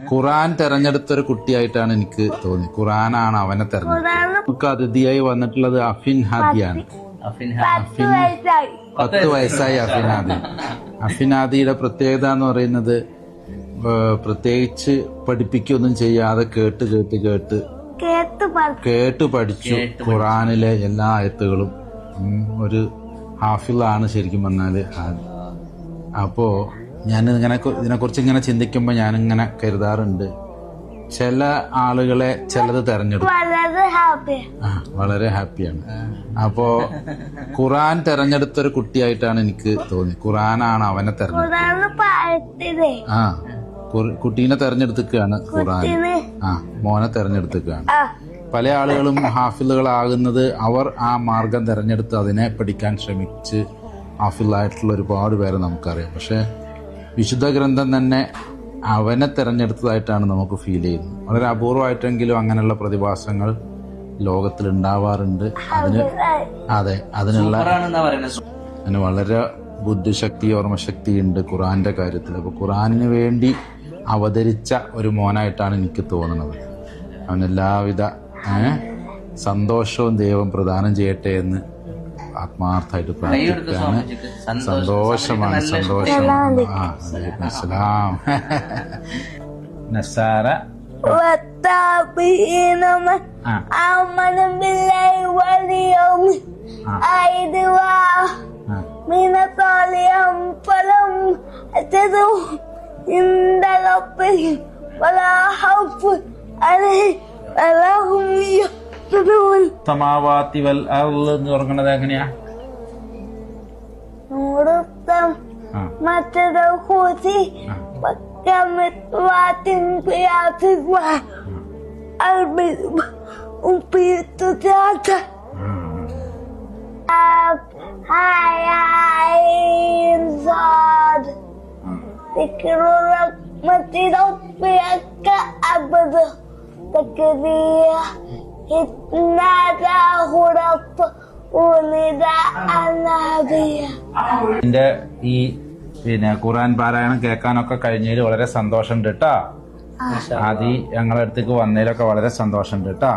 ഖുറാൻ തെരഞ്ഞെടുത്തൊരു കുട്ടിയായിട്ടാണ് എനിക്ക് തോന്നി. ഖുറാനാണ് അവനെ തെരഞ്ഞെടുത്തത്. നമുക്ക് അതിഥിയായി വന്നിട്ടുള്ളത് അഫിൻ ഹാദിയാണ്. 10 വയസ്സായി അഫിനാദി. അഫിനാദിയുടെ പ്രത്യേകത എന്ന് പറയുന്നത് പ്രത്യേകിച്ച് പഠിപ്പിക്കൊന്നും ചെയ്യാതെ കേട്ട് പഠിച്ചു ഖുറാനിലെ എല്ലാ ആയത്തുകളും. ഒരു ഹാഫിളാണ് ശരിക്കും പറഞ്ഞാല്. അപ്പോ ഞാൻ ഇതിനെക്കുറിച്ച് ഇങ്ങനെ ചിന്തിക്കുമ്പോൾ ഞാനിങ്ങനെ കരുതാറുണ്ട്, ചില ആളുകളെ ചിലത് തെരഞ്ഞെടുക്കും. വളരെ ഹാപ്പിയാണ്. അപ്പോ ഖുറാൻ തെരഞ്ഞെടുത്തൊരു കുട്ടിയായിട്ടാണ് എനിക്ക് തോന്നി. ഖുറാനാണ് അവനെ തെരഞ്ഞെടുത്തത്. കുട്ടീനെ തെരഞ്ഞെടുക്കുകയാണ് ഖുറാൻ. മോനെ തെരഞ്ഞെടുക്കുകയാണ്. പല ആളുകളും ഹാഫിളുകളാകുന്നത് അവർ ആ മാർഗം തെരഞ്ഞെടുത്ത് അതിനെ പഠിക്കാൻ ശ്രമിച്ച് ഹാഫിളായിട്ടുള്ള ഒരുപാട് പേരെ നമുക്കറിയാം. പക്ഷെ വിശുദ്ധ ഗ്രന്ഥം തന്നെ അവനെ തെരഞ്ഞെടുത്തതായിട്ടാണ് നമുക്ക് ഫീൽ ചെയ്യുന്നത്. വളരെ അപൂർവമായിട്ടെങ്കിലും അങ്ങനെയുള്ള പ്രതിഭാസങ്ങൾ ലോകത്തിൽ ഉണ്ടാവാറുണ്ട്. അതിനുള്ള വളരെ ബുദ്ധിശക്തി, ഓർമ്മശക്തി ഉണ്ട് ഖുറാന്റെ കാര്യത്തിൽ. അപ്പൊ ഖുറാനിന് വേണ്ടി അവതരിച്ച ഒരു മോനായിട്ടാണ് എനിക്ക് തോന്നുന്നത്. അവന് എല്ലാവിധ സന്തോഷവും ദൈവം പ്രദാനം ചെയ്യട്ടെ എന്ന് ആത്മാർത്ഥമായിട്ട് പ്രാർത്ഥിക്കുകയാണ്. സന്തോഷമാണ്. അസ്സലാം. നസാര സമാവാതി വൽ അർള് എന്ന് പറയുന്നത് എങ്ങനെയാ? എന്റെ ഈ ഖുറാൻ പാരായണം കേൾക്കാനൊക്കെ കഴിഞ്ഞതിൽ വളരെ സന്തോഷമുണ്ട് കേട്ടാ. ആദ്യം ഞങ്ങളുടെ അടുത്തേക്ക് വന്നതിലൊക്കെ വളരെ സന്തോഷമുണ്ട് കേട്ടാ.